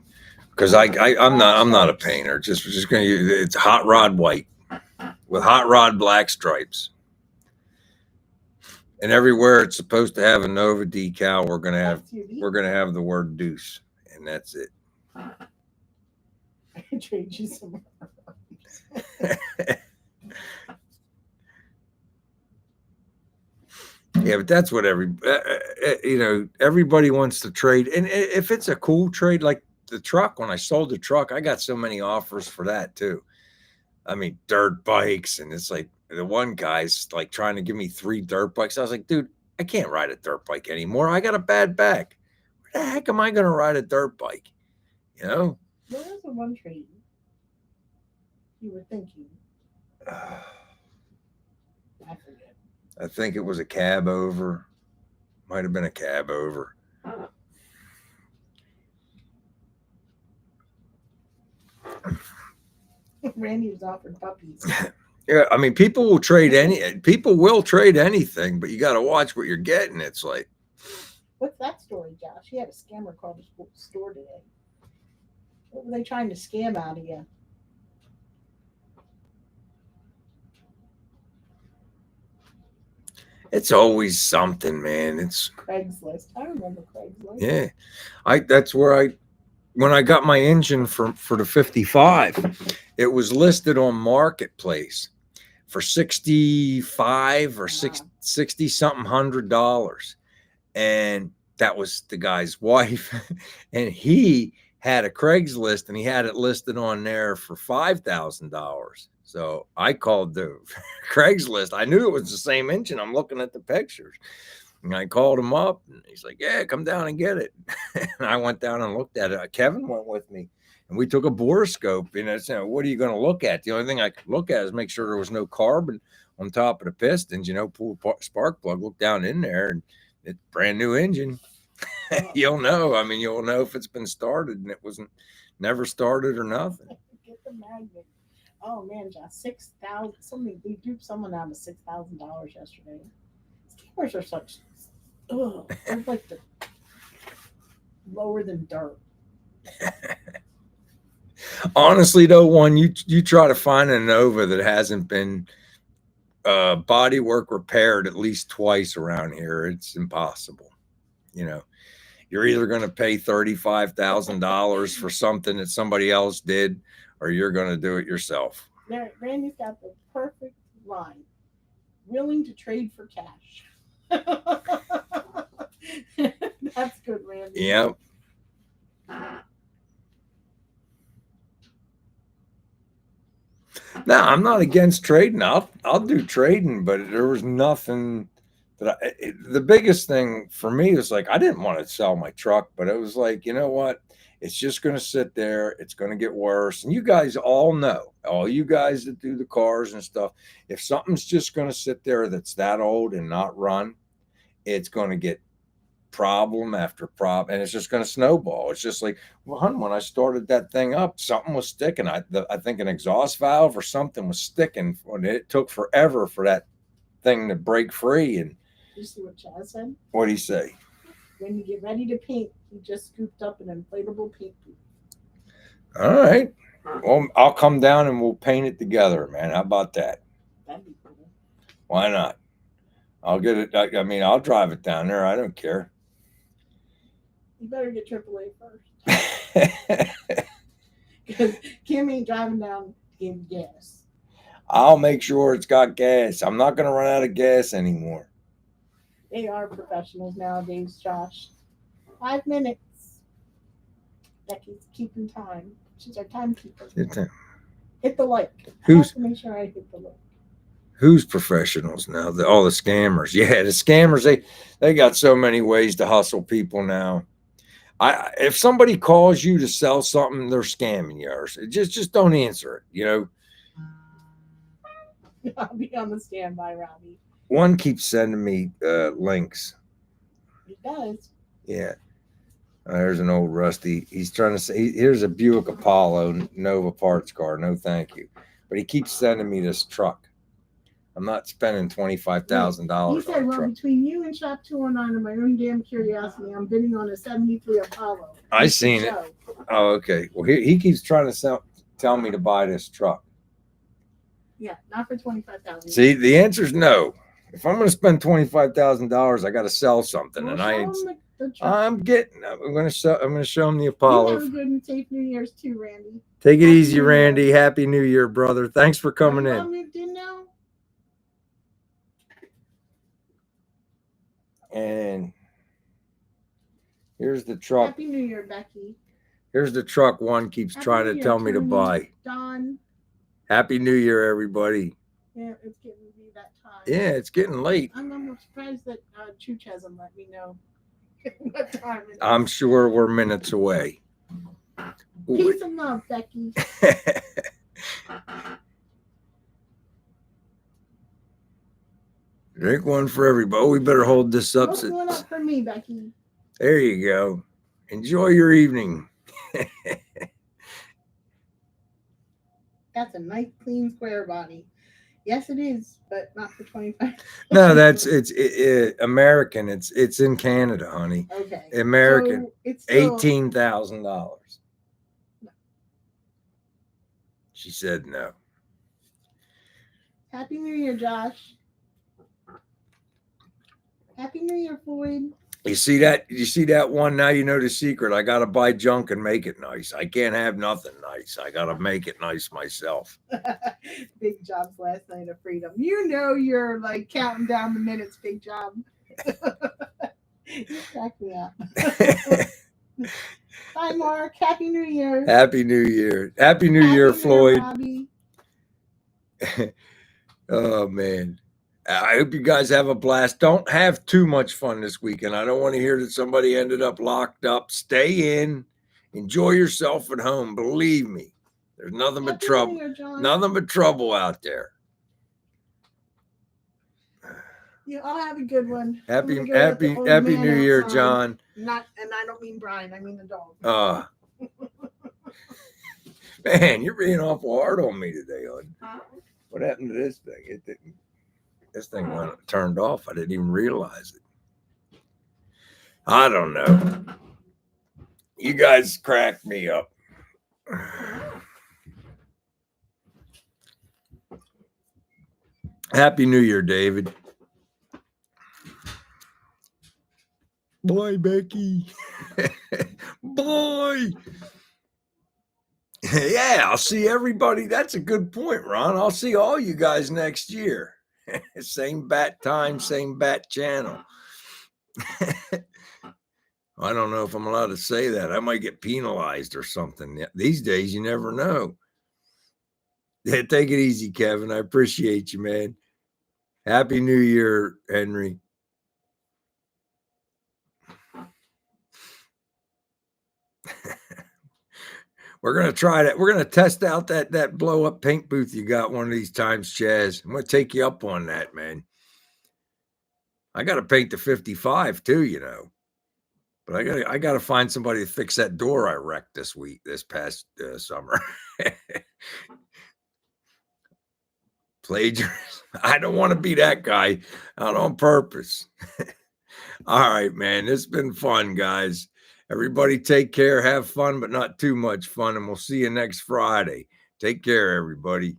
Because I'm not a painter. Just gonna use it's hot rod white with hot rod black stripes. And everywhere it's supposed to have a Nova decal, we're gonna have the word deuce, and that's it. I can trade you some. Yeah, but that's what everybody wants to trade, and if it's a cool trade like the truck, when I sold the truck, I got so many offers for that too. I mean, dirt bikes, and it's like the one guy's like trying to give me 3 dirt bikes. I was like, dude, I can't ride a dirt bike anymore. I got a bad back. Where the heck am I going to ride a dirt bike? What was the one trade you were thinking? I forget. I think it was a cab over. Might have been a cab over. Randy was offered puppies. Yeah, I mean, people will trade anything, but you got to watch what you're getting. It's like, what's that story, Josh? He had a scammer call the store today. What were they trying to scam out of you? it's always something, man. It's Craigslist. I remember Craigslist. Yeah, that's where when I got my engine for the 55, it was listed on Marketplace for 65 or 60 something $100, and that was the guy's wife, and he had a Craigslist and he had it listed on there for $5,000. So I called the Craigslist. I knew it was the same engine. I'm looking at the pictures. And I called him up, and he's like, yeah, come down and get it. And I went down and looked at it. Kevin went with me, and we took a borescope. Said, what are you going to look at? The only thing I could look at is make sure there was no carbon on top of the pistons, pull a spark plug, look down in there, and it's brand new engine. You'll know. I mean, you'll know if it's been started and it wasn't never started or nothing. Get the magnet. Oh man, Josh, 6,000. They duped someone out of $6,000 yesterday. Scammers are such. They're like lower than dirt. Honestly, though, you try to find a Nova that hasn't been bodywork repaired at least twice around here, it's impossible. You're either going to pay $35,000 for something that somebody else did, or you're going to do it yourself. Randy's got the perfect line: willing to trade for cash. That's good, Randy. Yep. Now, I'm not against trading. I'll do trading, but there was nothing the biggest thing for me was like, I didn't want to sell my truck, but it was like, you know what? It's just going to sit there. It's going to get worse. And you guys all know, all you guys that do the cars and stuff, if something's just going to sit there that's that old and not run, it's going to get problem after problem, and it's just going to snowball. It's just like, well, hun, when I started that thing up, something was sticking. I think an exhaust valve or something was sticking, and it took forever for that thing to break free. And You see what Chaz said? what do you say? When you get ready to paint, he just scooped up an inflatable paint booth. All right. Well, I'll come down and we'll paint it together, man. How about that? That'd be cool. Why not? I'll get it. I mean, I'll drive it down there. I don't care. You better get AAA first. Because Kim ain't driving down to give gas. I'll make sure it's got gas. I'm not going to run out of gas anymore. They are professionals nowadays, Josh. 5 minutes. Becky's keeping time. She's our timekeeper. Hit the like. I have to make sure I hit the like. Who's professionals now? All the scammers. Yeah, the scammers, they got so many ways to hustle people now. If somebody calls you to sell something, they're scamming you. Just don't answer it, you know. I'll be on the standby, Robbie. One keeps sending me links. He does. Yeah. There's an old Rusty. He's trying to say, here's a Buick Apollo Nova parts car. No, thank you. But he keeps sending me this truck. I'm not spending $25,000. He said, well, between you and Shop 209 and my own damn curiosity, I'm bidding on a 73 Apollo. I seen it. Oh, okay. Well, he keeps trying to tell me to buy this truck. Yeah, not for $25,000. See, the answer is no. If I'm going to spend $25,000, I got to sell something, well, and I'm going to show him the Apollo. You have a good and safe New Year's too, Randy. Take it easy, Randy. Happy New Year, brother. Thanks for coming in. Moved in now? And here's the truck. Happy New Year, Becky. Here's the truck one keeps trying to tell me to buy. Don. Happy New Year, everybody. Yeah, it's getting to be that time. Yeah, it's getting late. I'm surprised that Chooch hasn't let me know what time it is. I'm sure we're minutes away. Peace and love, Becky. Drink one for everybody. We better hold this up. What's one up for me, Becky? There you go. Enjoy your evening. That's a nice, clean, square body. Yes, it is, but not for 25. No, it's American. It's in Canada, honey. Okay. American. So it's still $18,000. No. She said no. Happy New Year, Josh. Happy New Year, Floyd. You see that? You see that one? Now you know the secret. I got to buy junk and make it nice. I can't have nothing nice. I got to make it nice myself. Big Job's last night of freedom. You know you're like counting down the minutes, Big Job. Crack me up. Bye, Mark. Happy New Year. Happy New Year. Happy New Year, Floyd. Oh, man. I hope you guys have a blast. Don't have too much fun this weekend. I don't want to hear that somebody ended up locked up. Stay in. Enjoy yourself at home. Believe me, there's nothing but trouble. Nothing but trouble out there. You all have a good one. Happy New Year, John. And I don't mean Brian. I mean the dog. Man, you're being awful hard on me today, hon. What happened to this thing? It didn't. This thing turned off. I didn't even realize it. I don't know. You guys cracked me up. Happy New Year, David. Bye, Becky. Bye. Yeah, I'll see everybody. That's a good point, Ron. I'll see all you guys next year. Same bat time, same bat channel. I don't know if I'm allowed to say that. I might get penalized or something. These days, you never know. Yeah, take it easy, Kevin. I appreciate you, man. Happy New Year, Henry. We're gonna try that. We're gonna test out that blow up paint booth you got one of these times, Chaz. I'm gonna take you up on that, man. I gotta paint the 55 too, you know. But I gotta find somebody to fix that door I wrecked this past summer. Plagiarism. I don't want to be that guy out on purpose. All right, man. It's been fun, guys. Everybody take care, have fun, but not too much fun. And we'll see you next Friday. Take care, everybody.